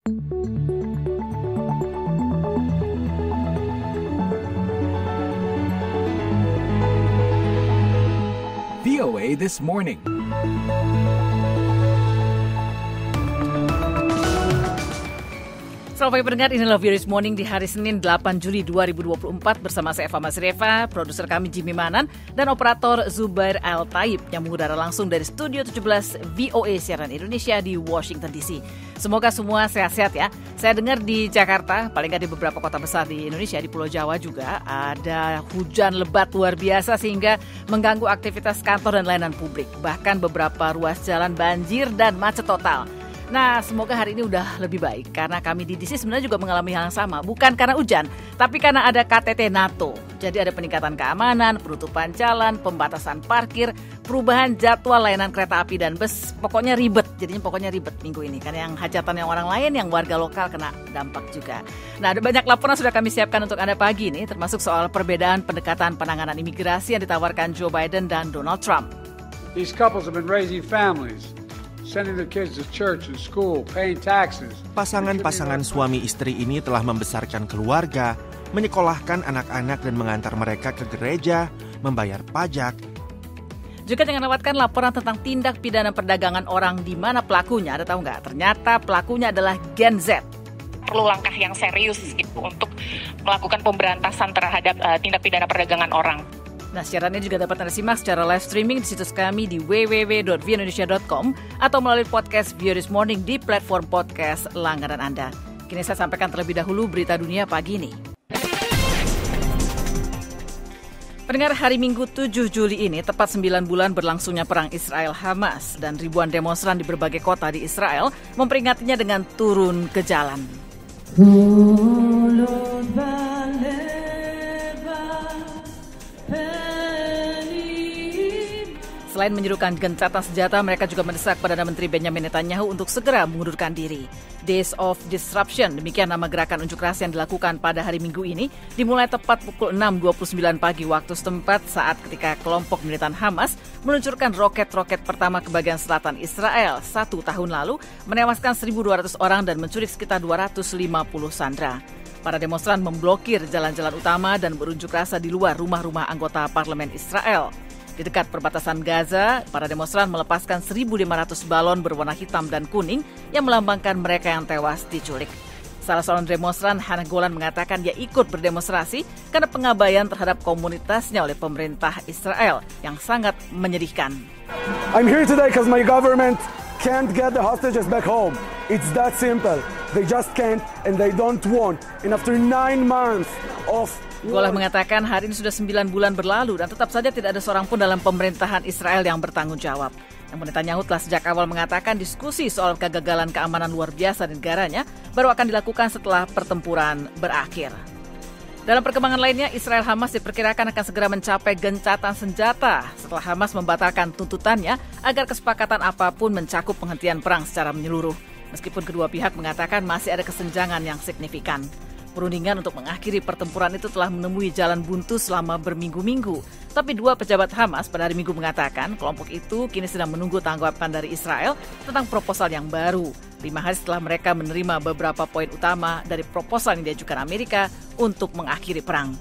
VOA This Morning. Selamat pagi pendengar, inilah VOA This Morning di hari Senin 8 Juli 2024 bersama saya Eva Masreva, produser kami Jimmy Manan, dan operator Zubair Al-Taib yang mengudara langsung dari Studio 17 VOA Siaran Indonesia di Washington DC. Semoga semua sehat-sehat ya. Saya dengar di Jakarta, paling nggak di beberapa kota besar di Indonesia, di Pulau Jawa juga, ada hujan lebat luar biasa sehingga mengganggu aktivitas kantor dan layanan publik. Bahkan beberapa ruas jalan banjir dan macet total. Nah, semoga hari ini udah lebih baik karena kami di DC sebenarnya juga mengalami hal yang sama. Bukan karena hujan, tapi karena ada KTT NATO. Jadi ada peningkatan keamanan, penutupan jalan, pembatasan parkir, perubahan jadwal layanan kereta api dan bus. Pokoknya ribet, jadinya ribet minggu ini. Karena yang hajatan yang orang lain, yang warga lokal kena dampak juga. Nah, ada banyak laporan sudah kami siapkan untuk Anda pagi ini, termasuk soal perbedaan pendekatan penanganan imigrasi yang ditawarkan Joe Biden dan Donald Trump. These couples have been raising families. Sending their kids to church and school, paying taxes. Pasangan-pasangan suami istri ini telah membesarkan keluarga, menyekolahkan anak-anak dan mengantar mereka ke gereja, membayar pajak. Juga dengan lewatkan laporan tentang tindak pidana perdagangan orang di mana pelakunya, ada tahu nggak? Ternyata pelakunya adalah Gen Z. Perlu langkah yang serius gitu untuk melakukan pemberantasan terhadap tindak pidana perdagangan orang. Nah, siarannya juga dapat Anda simak secara live streaming di situs kami di www.voaindonesia.com atau melalui podcast VOA This Morning di platform podcast langganan Anda. Kini saya sampaikan terlebih dahulu berita dunia pagi ini. Pendengar, hari Minggu 7 Juli ini tepat 9 bulan berlangsungnya perang Israel-Hamas dan ribuan demonstran di berbagai kota di Israel memperingatinya dengan turun ke jalan. Selain menyerukan gencatan senjata, mereka juga mendesak Perdana Menteri Benjamin Netanyahu untuk segera mengundurkan diri. Days of Disruption, demikian nama gerakan unjuk rasa yang dilakukan pada hari Minggu ini, dimulai tepat pukul 6.29 pagi waktu setempat saat ketika kelompok militan Hamas meluncurkan roket-roket pertama ke bagian selatan Israel 1 tahun lalu, menewaskan 1.200 orang dan menculik sekitar 250 sandera. Para demonstran memblokir jalan-jalan utama dan berunjuk rasa di luar rumah-rumah anggota parlemen Israel. Di dekat perbatasan Gaza, para demonstran melepaskan 1.500 balon berwarna hitam dan kuning yang melambangkan mereka yang tewas diculik. Salah seorang demonstran, Hannah Golan, mengatakan dia ikut berdemonstrasi karena pengabaian terhadap komunitasnya oleh pemerintah Israel yang sangat menyedihkan. I'm here today because my government can't get the hostages back home. It's that simple. They just can't and they don't want. And after 9 months of Golah mengatakan hari ini sudah 9 bulan berlalu dan tetap saja tidak ada seorang pun dalam pemerintahan Israel yang bertanggung jawab. Namun Netanyahu telah sejak awal mengatakan diskusi soal kegagalan keamanan luar biasa di negaranya baru akan dilakukan setelah pertempuran berakhir. Dalam perkembangan lainnya, Israel-Hamas diperkirakan akan segera mencapai gencatan senjata setelah Hamas membatalkan tuntutannya agar kesepakatan apapun mencakup penghentian perang secara menyeluruh. Meskipun kedua pihak mengatakan masih ada kesenjangan yang signifikan. Perundingan untuk mengakhiri pertempuran itu telah menemui jalan buntu selama berminggu-minggu. Tapi dua pejabat Hamas pada hari Minggu mengatakan kelompok itu kini sedang menunggu tanggapan dari Israel tentang proposal yang baru. 5 hari setelah mereka menerima beberapa poin utama dari proposal yang diajukan Amerika untuk mengakhiri perang.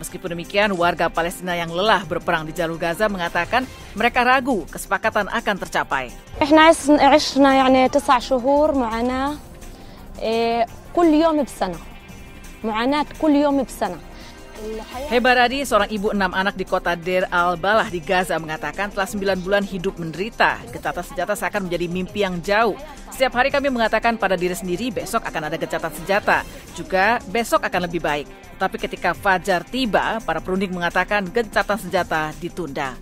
Meskipun demikian, warga Palestina yang lelah berperang di jalur Gaza mengatakan mereka ragu kesepakatan akan tercapai. إحنا عشنا يعني 9 شهور معاناة كل يوم بسنة. معاناة كل يوم بسنة. Hebaradi, seorang ibu 6 anak di kota Deir al-Balah di Gaza, mengatakan telah 9 bulan hidup menderita. Gencatan senjata seakan menjadi mimpi yang jauh. Setiap hari kami mengatakan pada diri sendiri besok akan ada gencatan senjata. Juga besok akan lebih baik. Tapi ketika fajar tiba, para perunding mengatakan gencatan senjata ditunda.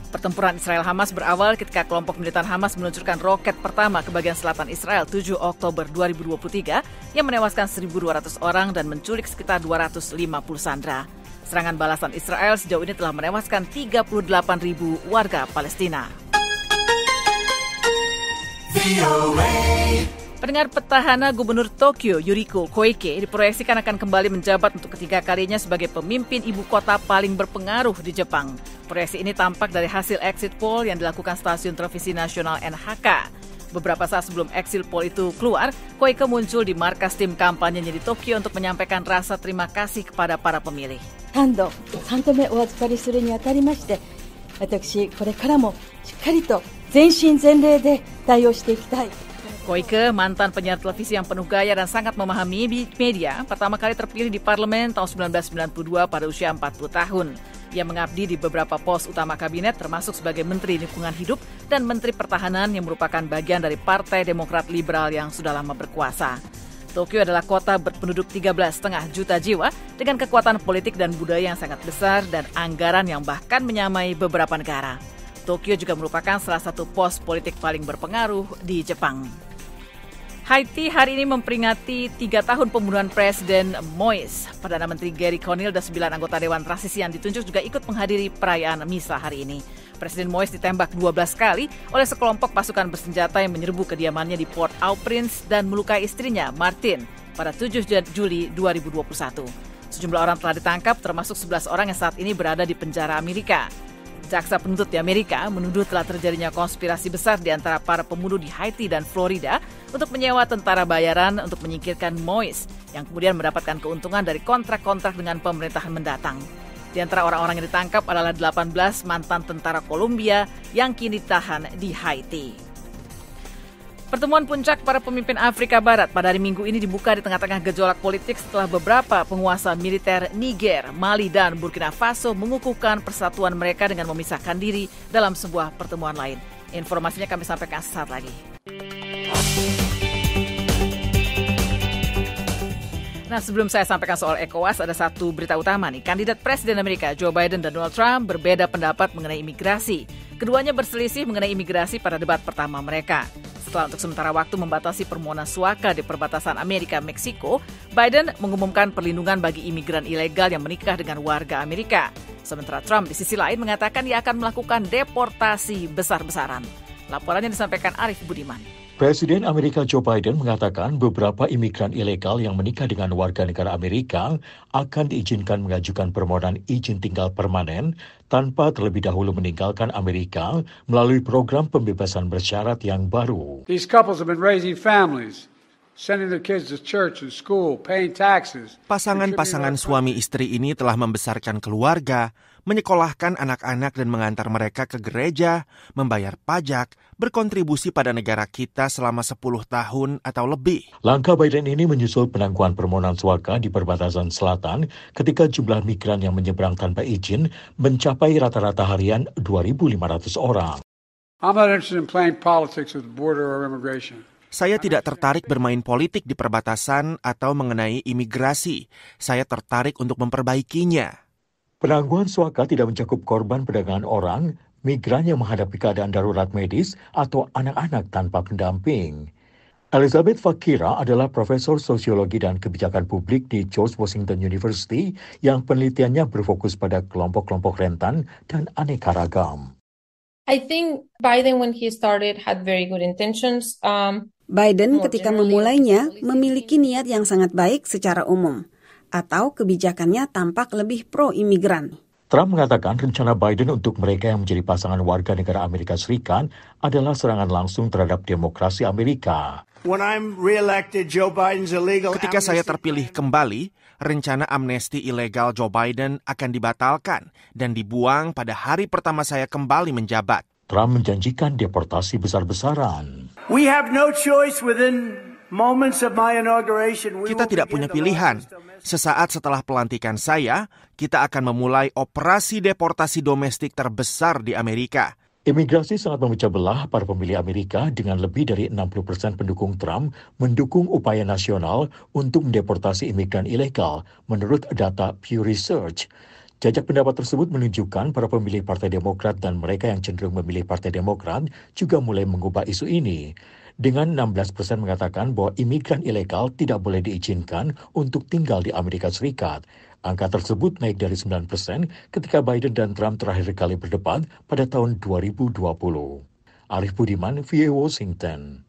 Pertempuran Israel-Hamas berawal ketika kelompok militan Hamas meluncurkan roket pertama ke bagian selatan Israel 7 Oktober 2023 yang menewaskan 1.200 orang dan menculik sekitar 250 sandera. Serangan balasan Israel sejauh ini telah menewaskan 38.000 warga Palestina. Pendengar, petahana Gubernur Tokyo Yuriko Koike diproyeksikan akan kembali menjabat untuk ketiga kalinya sebagai pemimpin ibu kota paling berpengaruh di Jepang. Proyeksi ini tampak dari hasil exit poll yang dilakukan stasiun televisi nasional NHK. Beberapa saat sebelum exit poll itu keluar, Koike muncul di markas tim kampanyenya di Tokyo untuk menyampaikan rasa terima kasih kepada para pemilih. 3度目お預かりするにあたりまして、私これからもしっかりと全身全霊で対応していきたい。 Koike, mantan penyiar televisi yang penuh gaya dan sangat memahami media, pertama kali terpilih di parlemen tahun 1992 pada usia 40 tahun. Ia mengabdi di beberapa pos utama kabinet termasuk sebagai Menteri Lingkungan Hidup dan Menteri Pertahanan yang merupakan bagian dari Partai Demokrat Liberal yang sudah lama berkuasa. Tokyo adalah kota berpenduduk 13,5 juta jiwa dengan kekuatan politik dan budaya yang sangat besar dan anggaran yang bahkan menyamai beberapa negara. Tokyo juga merupakan salah satu pos politik paling berpengaruh di Jepang. Haiti hari ini memperingati 3 tahun pembunuhan Presiden Moïse. Perdana Menteri Gary Conille dan 9 anggota Dewan Transisi yang ditunjuk juga ikut menghadiri perayaan misa hari ini. Presiden Moïse ditembak 12 kali oleh sekelompok pasukan bersenjata yang menyerbu kediamannya di Port-au-Prince dan melukai istrinya, Martine, pada 7 Juli 2021. Sejumlah orang telah ditangkap, termasuk 11 orang yang saat ini berada di penjara Amerika. Jaksa penuntut di Amerika menuduh telah terjadinya konspirasi besar di antara para pembunuh di Haiti dan Florida untuk menyewa tentara bayaran untuk menyingkirkan Moïse yang kemudian mendapatkan keuntungan dari kontrak-kontrak dengan pemerintahan mendatang. Di antara orang-orang yang ditangkap adalah 18 mantan tentara Kolombia yang kini ditahan di Haiti. Pertemuan puncak para pemimpin Afrika Barat pada hari Minggu ini dibuka di tengah-tengah gejolak politik setelah beberapa penguasa militer Niger, Mali, dan Burkina Faso mengukuhkan persatuan mereka dengan memisahkan diri dalam sebuah pertemuan lain. Informasinya kami sampaikan sesaat lagi. Nah, sebelum saya sampaikan soal ECOWAS, ada satu berita utama nih. Kandidat Presiden Amerika Joe Biden dan Donald Trump berbeda pendapat mengenai imigrasi. Keduanya berselisih mengenai imigrasi pada debat pertama mereka. Setelah untuk sementara waktu membatasi permohonan suaka di perbatasan Amerika-Meksiko, Biden mengumumkan perlindungan bagi imigran ilegal yang menikah dengan warga Amerika. Sementara Trump di sisi lain mengatakan dia akan melakukan deportasi besar-besaran. Laporannya disampaikan Arif Budiman. Presiden Amerika Joe Biden mengatakan beberapa imigran ilegal yang menikah dengan warga negara Amerika akan diizinkan mengajukan permohonan izin tinggal permanen tanpa terlebih dahulu meninggalkan Amerika melalui program pembebasan bersyarat yang baru. These couples have been raising families, sending their kids to church and school, paying taxes. Pasangan-pasangan suami istri ini telah membesarkan keluarga, menyekolahkan anak-anak dan mengantar mereka ke gereja, membayar pajak, berkontribusi pada negara kita selama 10 tahun atau lebih. Langkah Biden ini menyusul penangguhan permohonan suaka di perbatasan selatan ketika jumlah migran yang menyeberang tanpa izin mencapai rata-rata harian 2.500 orang. I'm not interested in playing politics with border or immigration. Saya tidak tertarik bermain politik di perbatasan atau mengenai imigrasi. Saya tertarik untuk memperbaikinya. Penangguhan suaka tidak mencakup korban perdagangan orang, migran yang menghadapi keadaan darurat medis, atau anak-anak tanpa pendamping. Elizabeth Fakira adalah profesor sosiologi dan kebijakan publik di George Washington University yang penelitiannya berfokus pada kelompok-kelompok rentan dan aneka ragam. I think Biden when he started had very good intentions. Biden ketika memulainya memiliki niat yang sangat baik secara umum. Atau kebijakannya tampak lebih pro-imigran. Trump mengatakan rencana Biden untuk mereka yang menjadi pasangan warga negara Amerika Serikat adalah serangan langsung terhadap demokrasi Amerika. Ketika saya terpilih kembali, rencana amnesti ilegal Joe Biden akan dibatalkan dan dibuang pada hari pertama saya kembali menjabat. Trump menjanjikan deportasi besar-besaran. Kita tidak punya pilihan. Sesaat setelah pelantikan saya, kita akan memulai operasi deportasi domestik terbesar di Amerika. Imigrasi sangat memecah belah para pemilih Amerika dengan lebih dari 60% pendukung Trump mendukung upaya nasional untuk mendeportasi imigran ilegal, menurut data Pew Research. Jajak pendapat tersebut menunjukkan para pemilih Partai Demokrat dan mereka yang cenderung memilih Partai Demokrat juga mulai mengubah isu ini. Dengan 16% mengatakan bahwa imigran ilegal tidak boleh diizinkan untuk tinggal di Amerika Serikat. Angka tersebut naik dari 9% ketika Biden dan Trump terakhir kali berdebat pada tahun 2020. Arif Budiman, VOA Washington.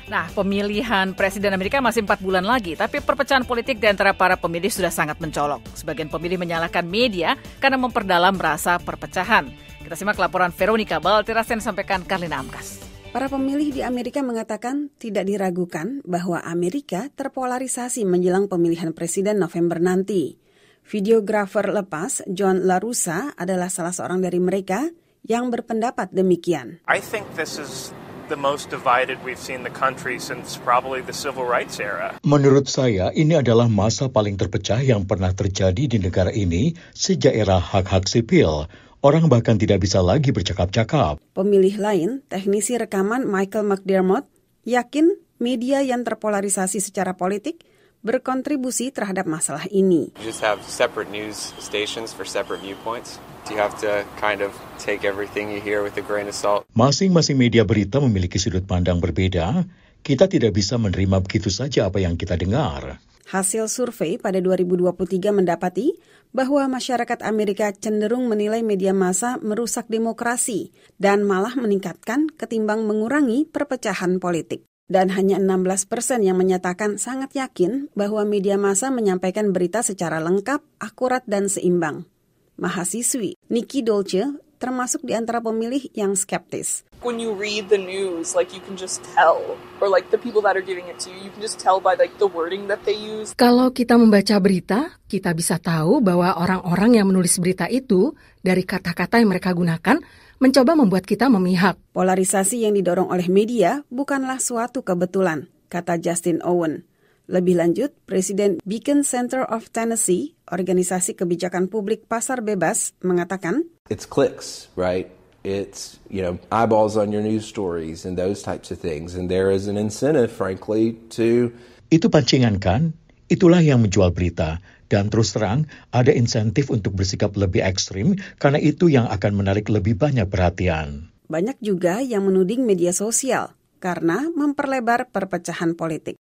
Nah, pemilihan Presiden Amerika masih 4 bulan lagi, tapi perpecahan politik di antara para pemilih sudah sangat mencolok. Sebagian pemilih menyalahkan media karena memperdalam rasa perpecahan. Kita simak laporan Veronica Baltiras yang disampaikan Karlina Amkas. Para pemilih di Amerika mengatakan tidak diragukan bahwa Amerika terpolarisasi menjelang pemilihan presiden November nanti. Videografer lepas John LaRussa adalah salah seorang dari mereka yang berpendapat demikian. I think this is the most divided we've seen the country since probably the civil rights era. Menurut saya, ini adalah masa paling terpecah yang pernah terjadi di negara ini sejak era hak-hak sipil. Orang bahkan tidak bisa lagi bercakap-cakap. Pemilih lain, teknisi rekaman Michael McDermott, yakin media yang terpolarisasi secara politik berkontribusi terhadap masalah ini. You just have separate news stations for separate viewpoints. You have to kind of take everything you hear with a grain of salt. Masing-masing media berita memiliki sudut pandang berbeda. Kita tidak bisa menerima begitu saja apa yang kita dengar. Hasil survei pada 2023 mendapati bahwa masyarakat Amerika cenderung menilai media massa merusak demokrasi dan malah meningkatkan ketimbang mengurangi perpecahan politik. Dan hanya 16% yang menyatakan sangat yakin bahwa media massa menyampaikan berita secara lengkap, akurat, dan seimbang. Mahasiswi Nikki Dolce termasuk di antara pemilih yang skeptis. When you read the news, like you can just tell, or like the people that are giving it to you, you can just tell by like the wording that they use. Kalau kita membaca berita, kita bisa tahu bahwa orang-orang yang menulis berita itu dari kata-kata yang mereka gunakan mencoba membuat kita memihak. Polarisasi yang didorong oleh media bukanlah suatu kebetulan, kata Justin Owen. Lebih lanjut, Presiden Beacon Center of Tennessee, organisasi kebijakan publik pasar bebas, mengatakan, It's clicks, right? It's, eyeballs on your news stories and those types of things. And there is an incentive, frankly, to... Itu pancingan kan? Itulah yang menjual berita. Dan terus terang, ada insentif untuk bersikap lebih ekstrim karena itu yang akan menarik lebih banyak perhatian. Banyak juga yang menuding media sosial karena memperlebar perpecahan politik.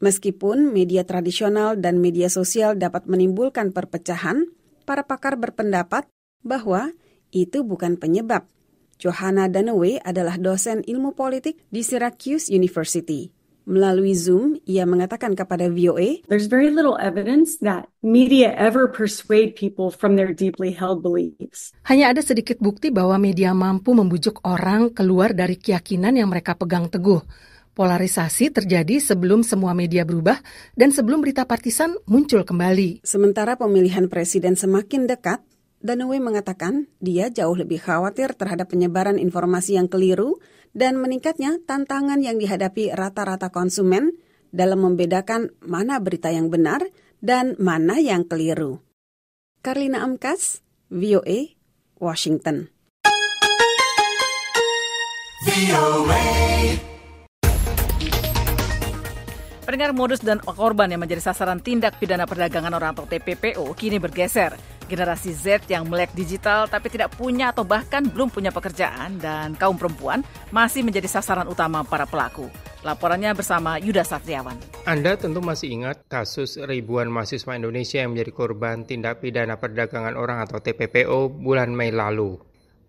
Meskipun media tradisional dan media sosial dapat menimbulkan perpecahan, para pakar berpendapat bahwa itu bukan penyebab. Johanna Dunaway adalah dosen ilmu politik di Syracuse University. Melalui Zoom, ia mengatakan kepada VOA, There's very little evidence that media ever persuade people from their deeply held beliefs. Hanya ada sedikit bukti bahwa media mampu membujuk orang keluar dari keyakinan yang mereka pegang teguh. Polarisasi terjadi sebelum semua media berubah dan sebelum berita partisan muncul kembali. Sementara pemilihan presiden semakin dekat, Dunaway mengatakan dia jauh lebih khawatir terhadap penyebaran informasi yang keliru dan meningkatnya tantangan yang dihadapi rata-rata konsumen dalam membedakan mana berita yang benar dan mana yang keliru. Karlina Amkas, VOA, Washington. Pendengar, modus dan korban yang menjadi sasaran tindak pidana perdagangan orang atau TPPO kini bergeser. Generasi Z yang melek digital tapi tidak punya atau bahkan belum punya pekerjaan dan kaum perempuan masih menjadi sasaran utama para pelaku. Laporannya bersama Yuda Satriawan. Anda tentu masih ingat kasus ribuan mahasiswa Indonesia yang menjadi korban tindak pidana perdagangan orang atau TPPO bulan Mei lalu.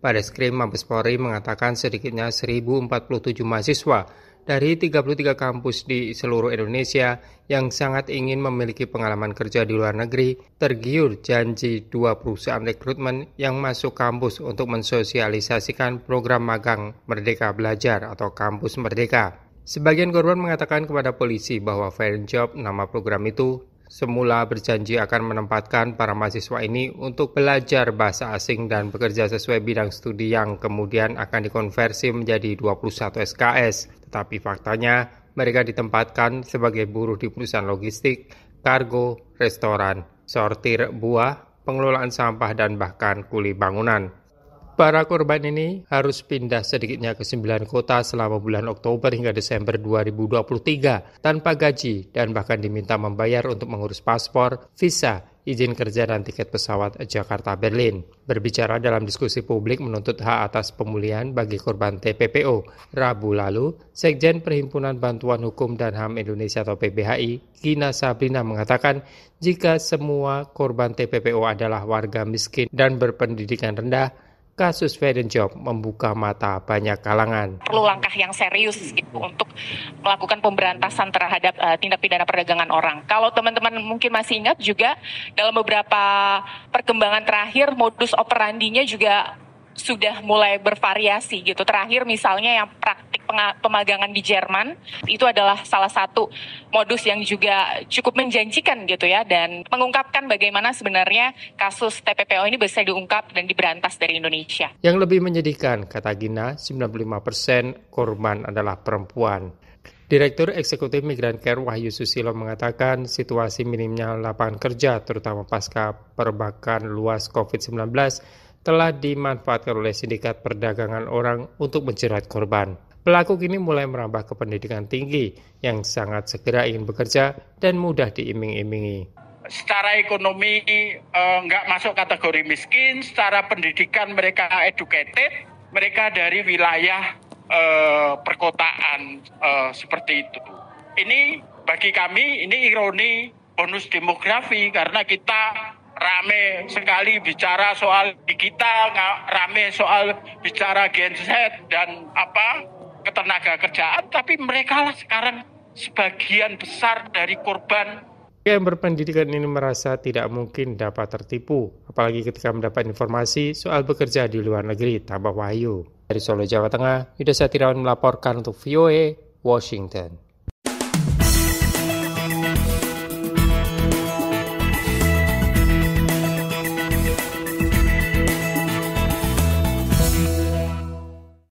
Bareskrim Mabes Polri mengatakan sedikitnya 1.047 mahasiswa dari 33 kampus di seluruh Indonesia yang sangat ingin memiliki pengalaman kerja di luar negeri tergiur janji 2 perusahaan rekrutmen yang masuk kampus untuk mensosialisasikan program magang Merdeka Belajar atau Kampus Merdeka. Sebagian korban mengatakan kepada polisi bahwa Fair Job, nama program itu, semula berjanji akan menempatkan para mahasiswa ini untuk belajar bahasa asing dan bekerja sesuai bidang studi yang kemudian akan dikonversi menjadi 21 SKS. Tetapi faktanya mereka ditempatkan sebagai buruh di perusahaan logistik, kargo, restoran, sortir buah, pengelolaan sampah, dan bahkan kuli bangunan. Para korban ini harus pindah sedikitnya ke 9 kota selama bulan Oktober hingga Desember 2023 tanpa gaji dan bahkan diminta membayar untuk mengurus paspor, visa, izin kerja dan tiket pesawat Jakarta-Berlin. Berbicara dalam diskusi publik menuntut hak atas pemulihan bagi korban TPPO, Rabu lalu, Sekjen Perhimpunan Bantuan Hukum dan HAM Indonesia atau PBHI, Gina Sabrina mengatakan jika semua korban TPPO adalah warga miskin dan berpendidikan rendah, kasus Feden Job membuka mata banyak kalangan. Perlu langkah yang serius gitu untuk melakukan pemberantasan terhadap tindak pidana perdagangan orang. Kalau teman-teman mungkin masih ingat juga dalam beberapa perkembangan terakhir modus operandinya juga sudah mulai bervariasi gitu. Terakhir misalnya yang praktik pemagangan di Jerman itu adalah salah satu modus yang juga cukup menjanjikan gitu ya, dan mengungkapkan bagaimana sebenarnya kasus TPPO ini bisa diungkap dan diberantas dari Indonesia. Yang lebih menyedihkan, kata Gina, 95% korban adalah perempuan. Direktur Eksekutif Migran Care Wahyu Susilo mengatakan situasi minimnya lapangan kerja terutama pasca perbakan luas COVID-19 telah dimanfaatkan oleh sindikat perdagangan orang untuk menjerat korban. Pelaku kini mulai merambah ke pendidikan tinggi yang sangat segera ingin bekerja dan mudah diiming-imingi. Secara ekonomi nggak masuk kategori miskin, secara pendidikan mereka educated, mereka dari wilayah perkotaan seperti itu. Ini bagi kami ini ironi bonus demografi karena kita rame sekali bicara soal kita, rame soal bicara Gen Z dan ketenaga kerjaan, tapi mereka lah sekarang sebagian besar dari korban. Yang berpendidikan ini merasa tidak mungkin dapat tertipu, apalagi ketika mendapat informasi soal bekerja di luar negeri, tambah Wahyu. Dari Solo, Jawa Tengah, Yuda Satirawan melaporkan untuk VOA, Washington.